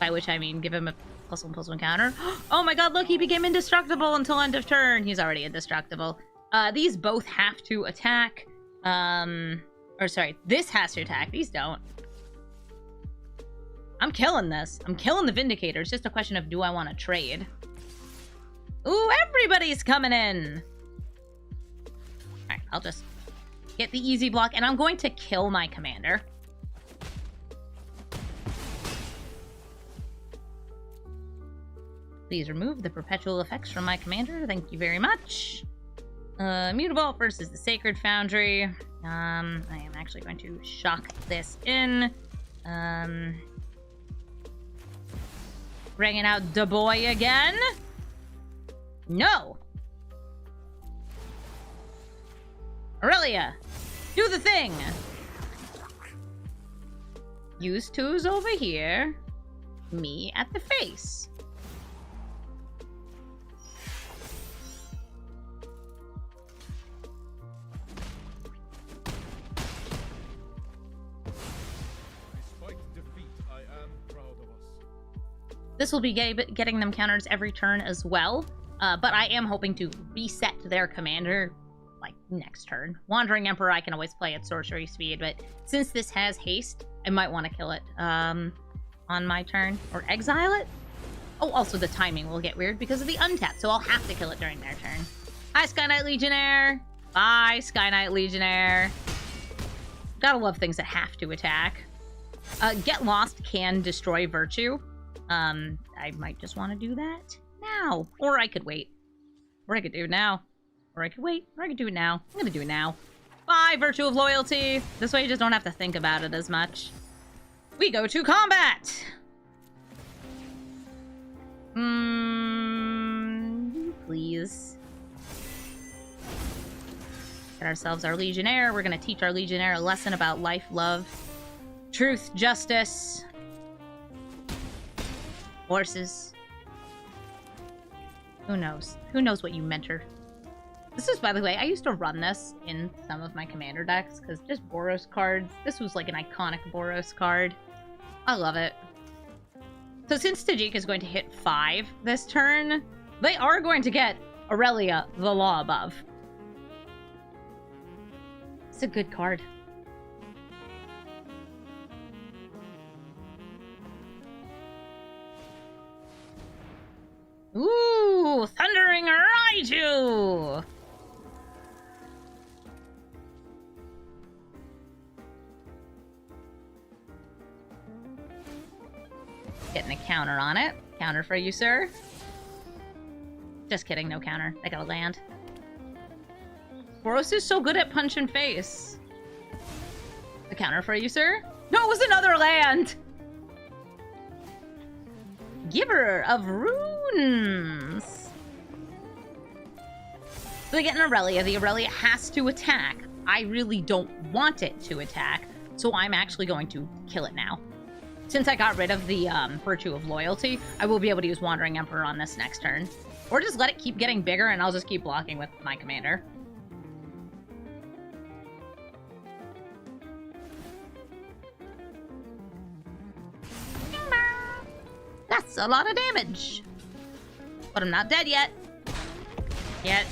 [SPEAKER 1] By which I mean give him a +1/+1 counter. Oh my god, look, he became indestructible until end of turn. He's already indestructible. These both have to attack. Or sorry, this has to attack. These don't. I'm killing this. I'm killing the Vindicator. It's just a question of, do I want to trade? Ooh, everybody's coming in. Alright, I'll just get the easy block, and I'm going to kill my commander. Please remove the perpetual effects from my commander. Thank you very much. Mutable versus the Sacred Foundry. I am actually going to shock this in. Bringing out the boy again. No. Aurelia, do the thing. Use twos over here. Me at the face. This will be getting them counters every turn as well, but I am hoping to reset their commander, like, next turn. Wandering Emperor I can always play at sorcery speed, but since this has haste, I might want to kill it on my turn, or exile it? Oh, also the timing will get weird because of the untap, so I'll have to kill it during their turn. Hi, Sky Knight Legionnaire! Bye, Sky Knight Legionnaire! Gotta love things that have to attack. Get Lost can destroy Virtue. I might just want to do that now. Or I could wait. Or I could do it now. Or I could wait. Or I could do it now. I'm gonna do it now. Bye, Virtue of Loyalty! This way you just don't have to think about it as much. We go to combat! Please. Get ourselves our Legionnaire. We're gonna teach our Legionnaire a lesson about life, love, truth, justice, horses. Who knows? Who knows what you mentor? This is, by the way, I used to run this in some of my commander decks, because just Boros cards. This was like an iconic Boros card. I love it. So since Tajic is going to hit 5 this turn, they are going to get Aurelia, the Law Above. It's a good card. Ooh, Thundering Raiju! Getting a counter on it. Counter for you, sir. Just kidding, no counter. I gotta land. Boros is so good at punch and face. A counter for you, sir. No, it was another land! Giver of Runes. So they get an Aurelia. The Aurelia has to attack. I really don't want it to attack, so I'm actually going to kill it now. Since I got rid of the Virtue of Loyalty, I will be able to use Wandering Emperor on this next turn. Or just let it keep getting bigger and I'll just keep blocking with my commander. That's a lot of damage. But I'm not dead yet. Yet.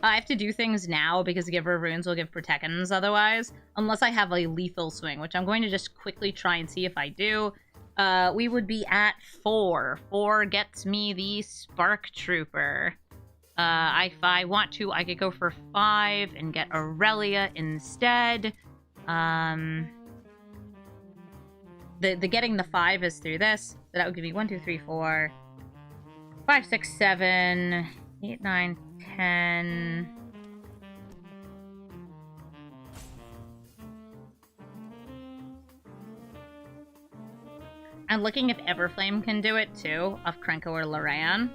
[SPEAKER 1] I have to do things now because Giver of Runes will give Protections otherwise. Unless I have a lethal swing, which I'm going to just quickly try and see if I do. We would be at 4. 4 gets me the Spark Trooper. If I want to, I could go for 5 and get Aurelia instead. The getting the 5 is through this. So that would give me 1, 2, 3, 4, 5, 6, 7, 8, 9, 10. I'm looking if Everflame can do it too, of Krenko or Loran.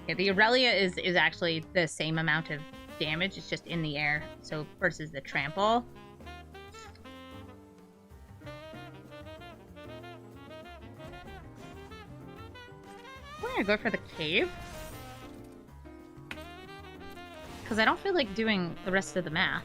[SPEAKER 1] Okay, the Aurelia is actually the same amount of damage, it's just in the air, so versus the Trample. I'm gonna go for the Cave. because I don't feel like doing the rest of the math.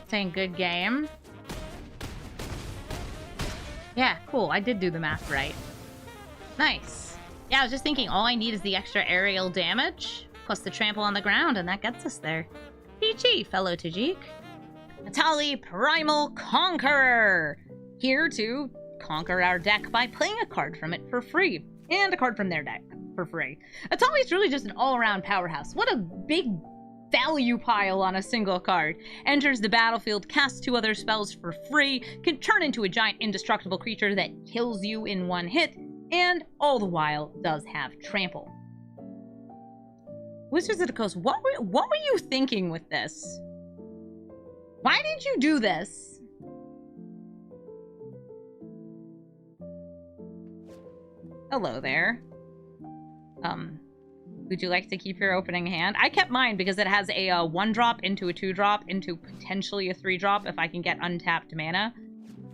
[SPEAKER 1] Saying good game. Yeah, cool. I did do the math right. Nice. Yeah, I was just thinking all I need is the extra aerial damage, plus the trample on the ground, and that gets us there. GG, fellow Tajic. Etali, Primal Conqueror! Here to conquer our deck by playing a card from it for free, and a card from their deck for free. Etali's really just an all-around powerhouse. What a big value pile on a single card. Enters the battlefield, casts 2 other spells for free, can turn into a giant indestructible creature that kills you in 1 hit, and all the while does have trample. Wizards of the Coast, what were you thinking with this? Why did you do this? Hello there. Would you like to keep your opening hand? I kept mine because it has a 1-drop into a 2-drop into potentially a 3-drop if I can get untapped mana.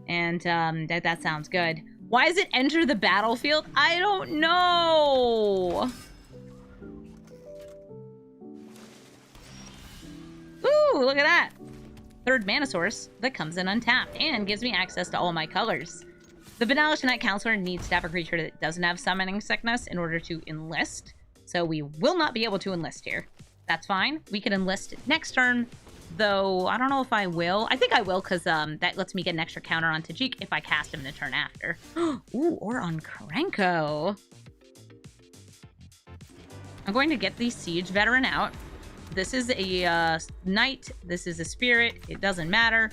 [SPEAKER 1] And that sounds good. Why does it enter the battlefield? I don't know. Ooh, look at that. 3rd mana source that comes in untapped and gives me access to all my colors. The Banalish Knight Counselor needs to have a creature that doesn't have summoning sickness in order to enlist. So we will not be able to enlist here. That's fine. We can enlist next turn, though I don't know if I will. I think I will because that lets me get an extra counter on Tajic if I cast him the turn after. Ooh, or on Krenko. I'm going to get the Siege Veteran out. This is a knight. This is a spirit. It doesn't matter.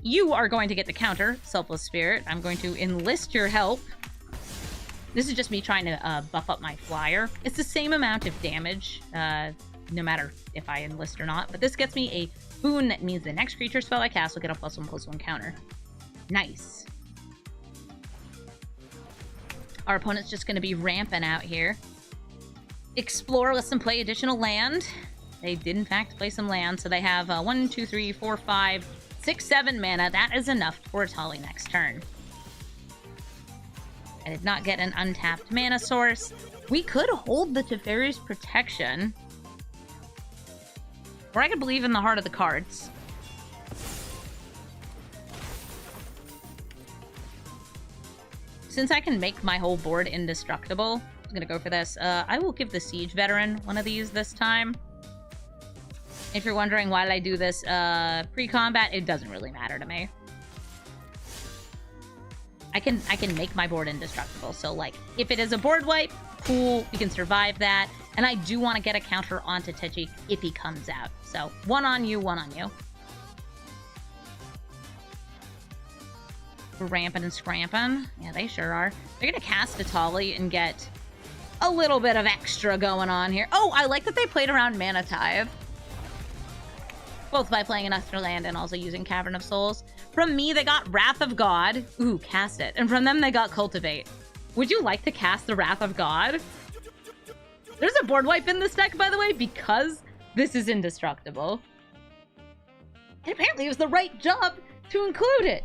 [SPEAKER 1] You are going to get the counter, Selfless Spirit. I'm going to enlist your help. This is just me trying to buff up my flyer. It's the same amount of damage, no matter if I enlist or not. But this gets me a boon that means the next creature spell I cast will get a +1/+1 counter. Nice. Our opponent's just going to be ramping out here. Explore lets them play additional land. They did, in fact, play some land. So they have 1, 2, 3, 4, 5, 6, 7 mana. That is enough for Etali next turn. I did not get an untapped mana source. We could hold the Teferi's Protection. Or I could believe in the Heart of the Cards. Since I can make my whole board indestructible, I'm going to go for this. I will give the Siege Veteran one of these this time. If you're wondering why did I do this pre-combat, it doesn't really matter to me. I can make my board indestructible. So, like, if it is a board wipe, cool, we can survive that. And I do want to get a counter onto Tajic if he comes out. So, 1 on you, 1 on you. Ramping and scramping. Yeah, they sure are. They're going to cast Etali and get a little bit of extra going on here. Oh, I like that they played around Mana Tithe. Both by playing an extra land and also using Cavern of Souls. From me, they got Wrath of God. Ooh, cast it. And from them, they got Cultivate. Would you like to cast the Wrath of God? There's a board wipe in this deck, by the way, because this is indestructible. And apparently it was the right job to include it.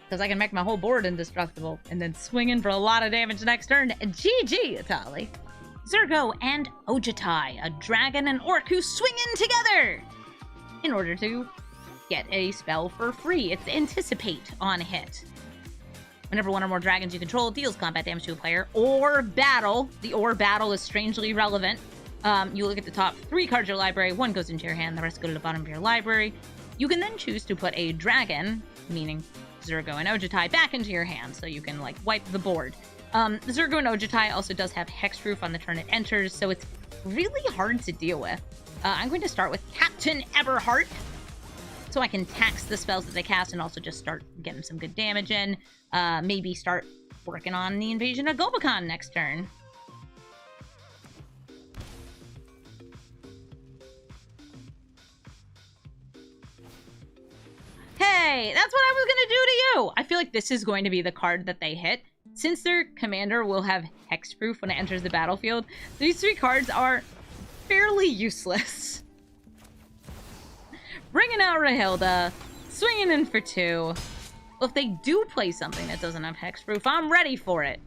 [SPEAKER 1] Because I can make my whole board indestructible and then swing in for a lot of damage next turn. GG, Etali. Zurgo and Ojutai, a dragon and orc who swing in together in order to get a spell for free. It's Anticipate on hit. Whenever 1 or more dragons you control deals combat damage to a player or battle, the or battle is strangely relevant. You look at the top 3 cards of your library, 1 goes into your hand, the rest go to the bottom of your library. You can then choose to put a dragon, meaning Zurgo and Ojutai, back into your hand, so you can, like, wipe the board. Zurgo and Ojutai also does have Hexproof on the turn it enters, so it's really hard to deal with. I'm going to start with Captain Everheart, so I can tax the spells that they cast and also just start getting some good damage in. Maybe start working on the Invasion of Gobakhan next turn. Hey, that's what I was gonna do to you! I feel like this is going to be the card that they hit. Since their commander will have Hexproof when it enters the battlefield, these 3 cards are fairly useless. bringing out Rahilda, swinging in for 2. Well, if they do play something that doesn't have hexproof, I'm ready for it.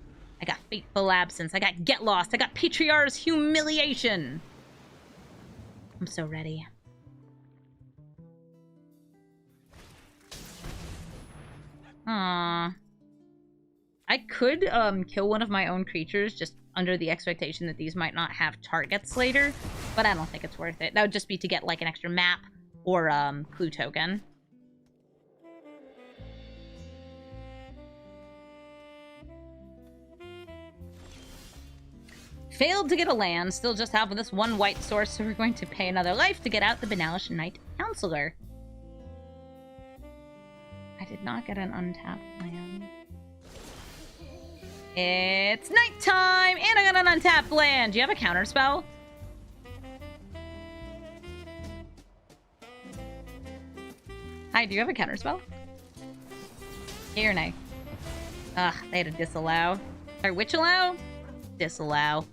[SPEAKER 1] I got Fateful Absence, I got Get Lost, I got Patriarch's Humiliation. I'm so ready. Aww. I could kill one of my own creatures just under the expectation that these might not have targets later, but I don't think it's worth it. That would just be to get like an extra map or clue token. Failed to get a land, still just have this one white source, so we're going to pay another life to get out the Banalish Knight Counselor. I did not get an untapped land. It's nighttime, and I got an untapped land. Do you have a counter spell? Hi, do you have a counter spell? Yay or nay? Ugh, they had a disallow. Sorry, which allow? Disallow.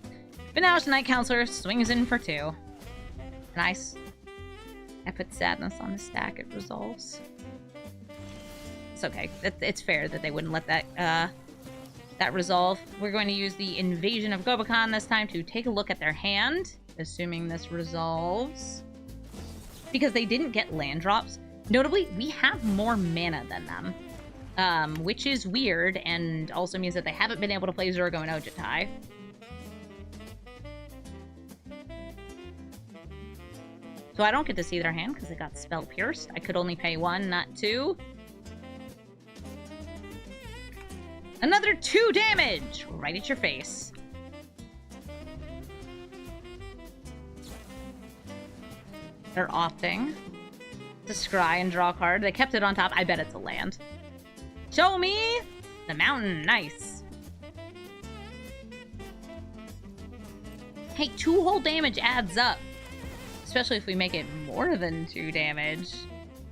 [SPEAKER 1] Banalish Knight Counselor swings in for 2. Nice. I put Sadness on the stack, it resolves. It's okay. It's fair that they wouldn't let that resolve. We're going to use the Invasion of Gobakhan this time to take a look at their hand, assuming this resolves. Because they didn't get land drops. Notably, we have more mana than them. Which is weird, and also means that they haven't been able to play Zurgo and Ojutai. So I don't get to see their hand because it got Spell Pierced. I could only pay 1, not 2. Another 2 damage! Right at your face. They're opting to scry and draw a card. They kept it on top. I bet it's a land. Show me the mountain. Nice. Hey, 2 whole damage adds up. Especially if we make it more than 2 damage.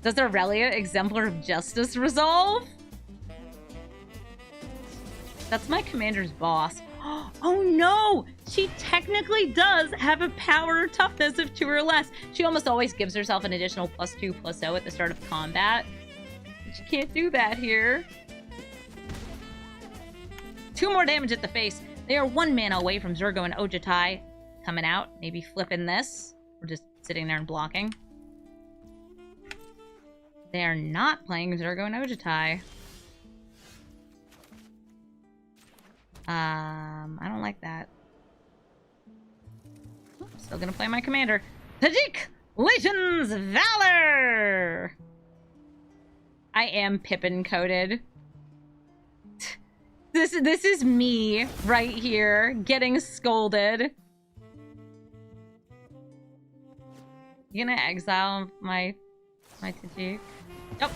[SPEAKER 1] Does Aurelia, Exemplar of Justice, resolve? That's my commander's boss. Oh no! She technically does have a power or toughness of 2 or less. She almost always gives herself an additional +2/+0 at the start of combat. But she can't do that here. 2 more damage at the face. They are 1 mana away from Zurgo and Ojutai coming out. Maybe flipping this. Or just sitting there and blocking. They are not playing Zurgo and Ojutai. I don't like that. Still gonna play my commander. Tajic! Legion's Valor! I am Pippin coded. This is me right here getting scolded. You gonna exile my Tajic? Nope.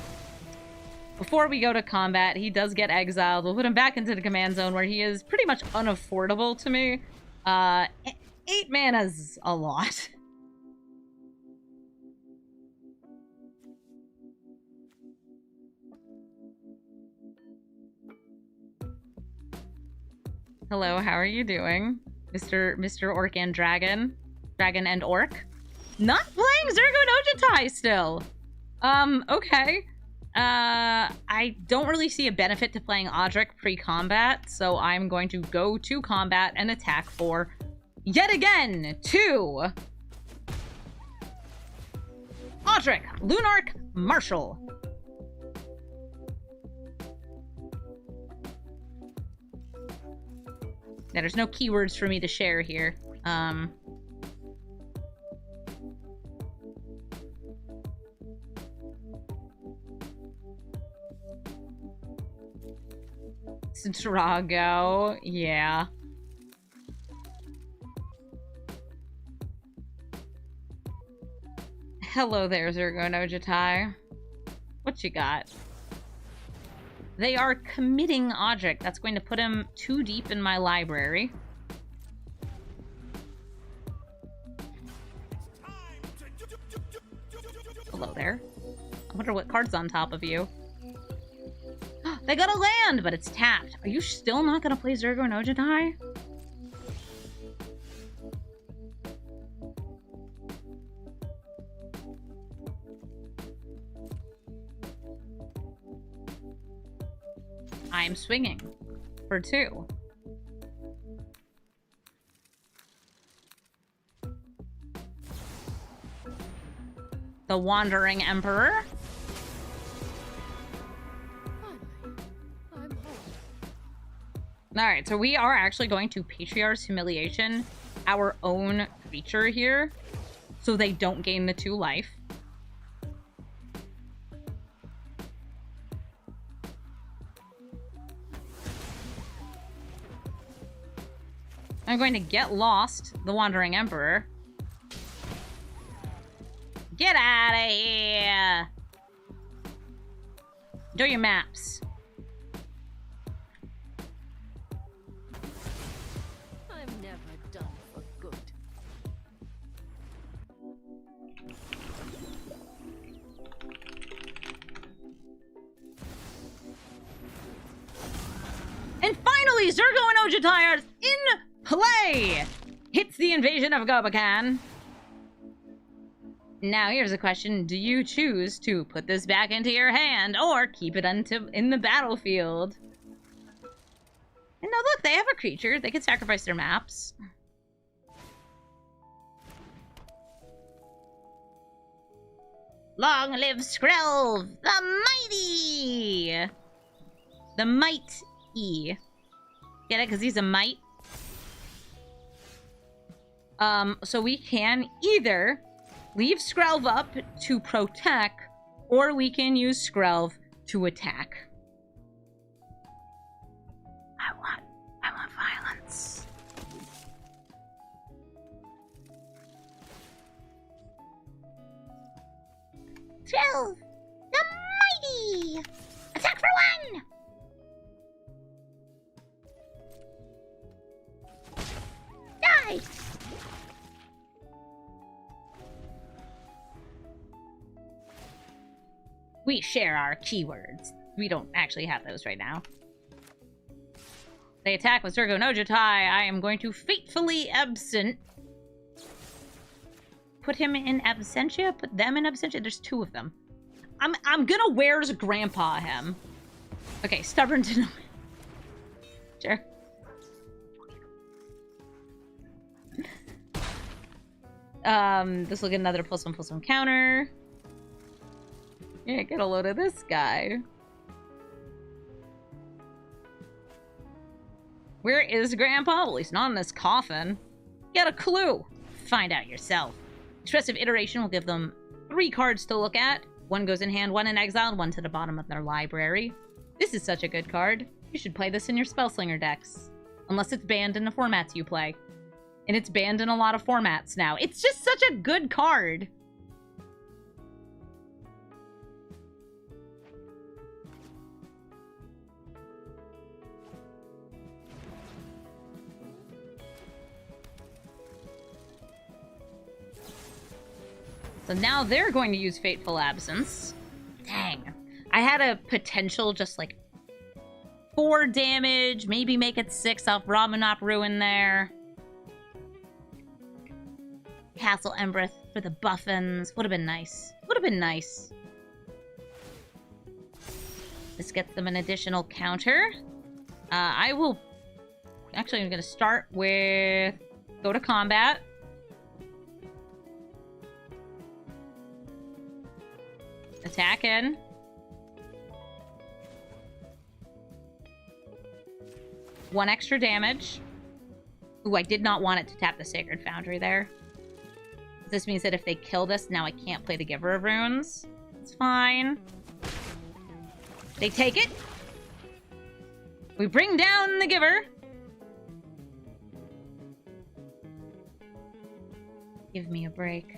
[SPEAKER 1] Before we go to combat, he does get exiled. We'll put him back into the command zone where he is pretty much unaffordable to me. 8 mana's a lot. Hello, how are you doing? Mr. Orc and Dragon? Dragon and Orc? Not playing Zurgo and Ojutai still! Okay. I don't really see a benefit to playing Audric pre-combat, so I'm going to go to combat and attack for, yet again, 2! Audric, Lunarch, Marshall. Yeah, there's no keywords for me to share here. Drago, yeah. Hello there, Zurgo and Ojutai. What you got? They are committing Audric. That's going to put him 2 deep in my library. Hello there. I wonder what card's on top of you. They got a land, but it's tapped. Are you still not gonna play Zurgo and Ojutai? I'm swinging for 2. The Wandering Emperor. Alright, so we are actually going to Patriarch's Humiliation our own creature here, so they don't gain the 2 life. I'm going to Get Lost, the Wandering Emperor. Get out of here! Do your maps.
[SPEAKER 3] I'm never done for good.
[SPEAKER 1] And finally, Zurgo and Ojutai are in play! Hits the invasion of Gobakan. Now here's a question. Do you choose to put this back into your hand or keep it in the battlefield? And now look, they have a creature. They can sacrifice their maps. Long live Skrelv, the mighty! The might-y. Get it? Because he's a mite. So we can either leave Skrelv up to protect, or we can use Skrelv to attack. I want violence. Skrelv, the mighty! Attack for 1! Die! We share our keywords. We don't actually have those right now. They attack with Zurgo no Jutai. I am going to fatefully absent. Put him in absentia? Put them in absentia? There's 2 of them. I'm gonna where's grandpa him. Okay, stubborn to no. Sure. This will get another +1/+1 counter. Yeah, get a load of this guy. Where is Grandpa? Well, he's not in this coffin. Get a clue. Find out yourself. Expressive Iteration will give them 3 cards to look at. 1 goes in hand, 1 in exile, and 1 to the bottom of their library. This is such a good card. You should play this in your Spellslinger decks. Unless it's banned in the formats you play. And it's banned in a lot of formats now. It's just such a good card. So now they're going to use Fateful Absence. Dang. I had a potential just like 4 damage, maybe make it 6 off Ramunap Ruin there. Castle Embreth for the Buffins. Would have been nice. Would have been nice. This gets them an additional counter. I will... Actually, I'm going to start with... Go to combat. Attack in. One extra damage. Ooh, I did not want it to tap the Sacred Foundry there. This means that if they kill this, now I can't play the Giver of Runes. It's fine. They take it. We bring down the Giver. Give me a break.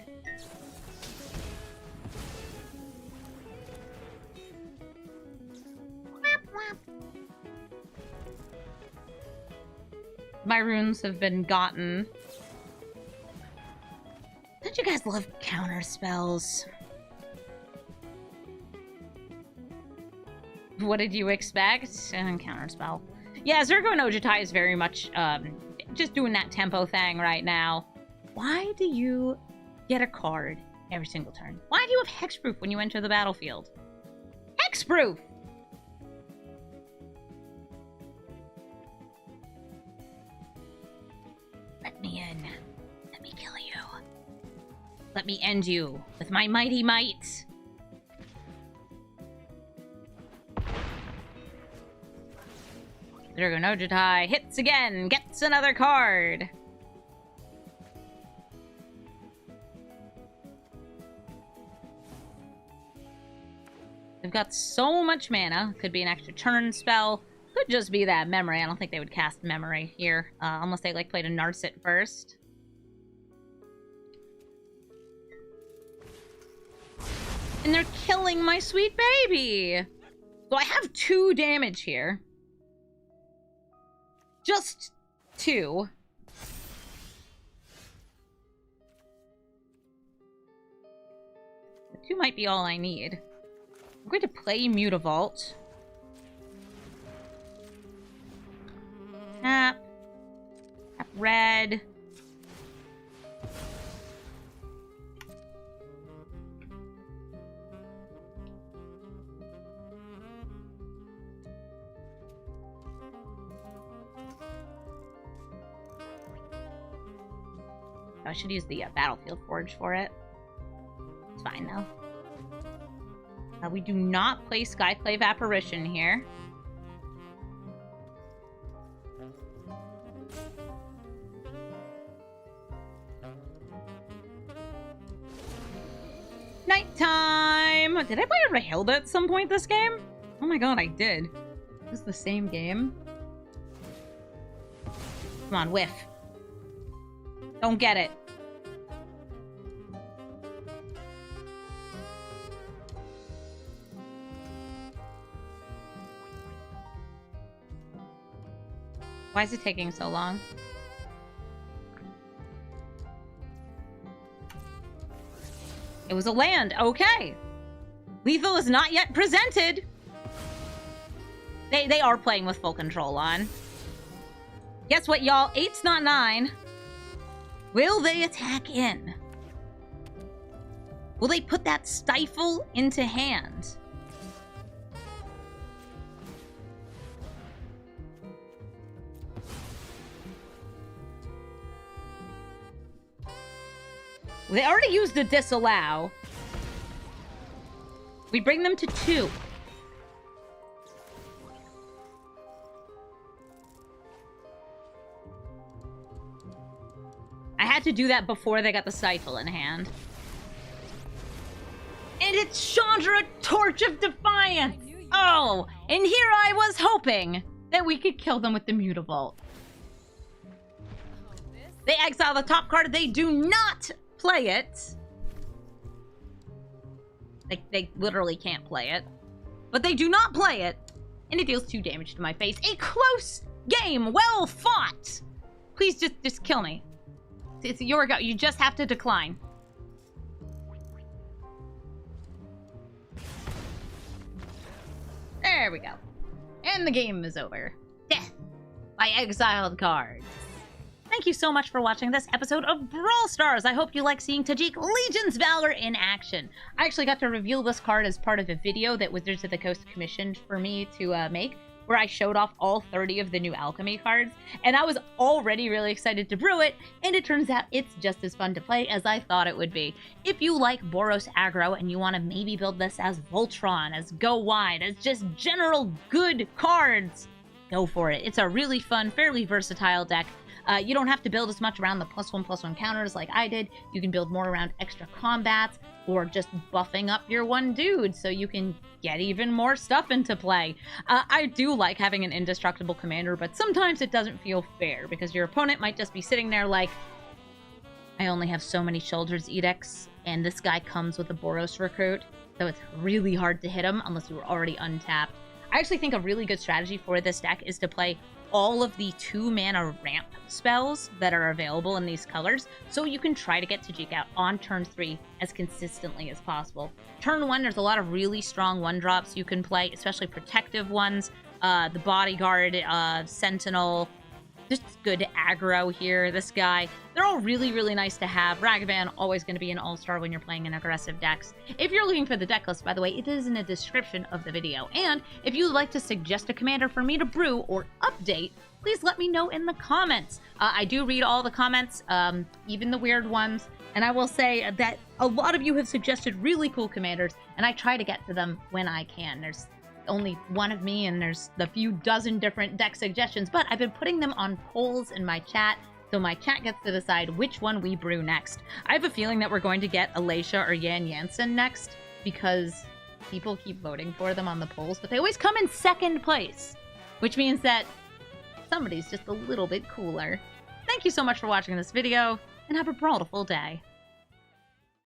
[SPEAKER 1] My runes have been gotten. Don't you guys love counter spells? What did you expect? Counter spell. Yeah, Zurgo no Jutai is very much just doing that tempo thing right now. Why do you get a card every single turn? Why do you have Hexproof when you enter the battlefield? Hexproof! Let me end you with my mighty might. There go no Jadar. Hits again. Gets another card. They've got so much mana. Could be an extra turn spell. Could just be that memory. I don't think they would cast memory here. Unless they like played a Narset first. And they're killing my sweet baby. So I have 2 damage here. Just 2. The 2 might be all I need. I'm going to play Mutavault. Tap. Tap red. I should use the Battlefield Forge for it. It's fine, though. We do not play Skyclave Apparition here. Nighttime! Did I play a Rahilda at some point this game? Oh my god, I did. This is the same game. Come on, whiff. Don't get it. Why is it taking so long? It was a land. Okay. Lethal is not yet presented. They are playing with full control on. Guess what, y'all? 8's not 9. Will they attack in? Will they put that stifle into hand? They already used the disallow. We bring them to 2. I had to do that before they got the stifle in hand. And it's Chandra, Torch of Defiance! Oh, and here I was hoping that we could kill them with the Mutavault. They exile the top card. They do not play it. They literally can't play it. But they do not play it. And it deals 2 damage to my face. A close game. Well fought. Please just kill me. It's your go. You just have to decline. There we go. And the game is over. Death by exiled cards. Thank you so much for watching this episode of Brawl Stars. I hope you like seeing Tajic Legion's Valor in action. I actually got to reveal this card as part of a video that Wizards of the Coast commissioned for me to make, where I showed off all 30 of the new alchemy cards, and I was already really excited to brew it, and it turns out it's just as fun to play as I thought it would be. If you like Boros aggro and you want to maybe build this as Voltron, as Go Wide, as just general good cards, go for it. It's a really fun, fairly versatile deck. You don't have to build as much around the +1/+1 counters like I did. You can build more around extra combats or just buffing up your one dude so you can get even more stuff into play. I do like having an indestructible commander, but sometimes it doesn't feel fair because your opponent might just be sitting there like, I only have so many Shoulders Edicts, and this guy comes with a Boros recruit, so it's really hard to hit him unless you were already untapped. I actually think a really good strategy for this deck is to play all of the 2-mana ramp spells that are available in these colors, so you can try to get Tajic out on turn 3 as consistently as possible. Turn 1, there's a lot of really strong 1-drops you can play, especially protective ones. The Bodyguard, Sentinel, just good aggro here. This guy, they're all really, really nice to have. Ragavan, always going to be an all-star when you're playing in aggressive decks. If you're looking for the deck list, by the way, it is in the description of the video. And if you would like to suggest a commander for me to brew or update, please let me know in the comments. I do read all the comments, even the weird ones. And I will say that a lot of you have suggested really cool commanders, and I try to get to them when I can. There's only one of me, and there's a few dozen different deck suggestions, but I've been putting them on polls in my chat, so my chat gets to decide which one we brew next. I have a feeling that we're going to get Alacia or Yan Jansen next, because people keep voting for them on the polls, but they always come in second place, which means that somebody's just a little bit cooler. Thank you so much for watching this video, and have a brawlful day.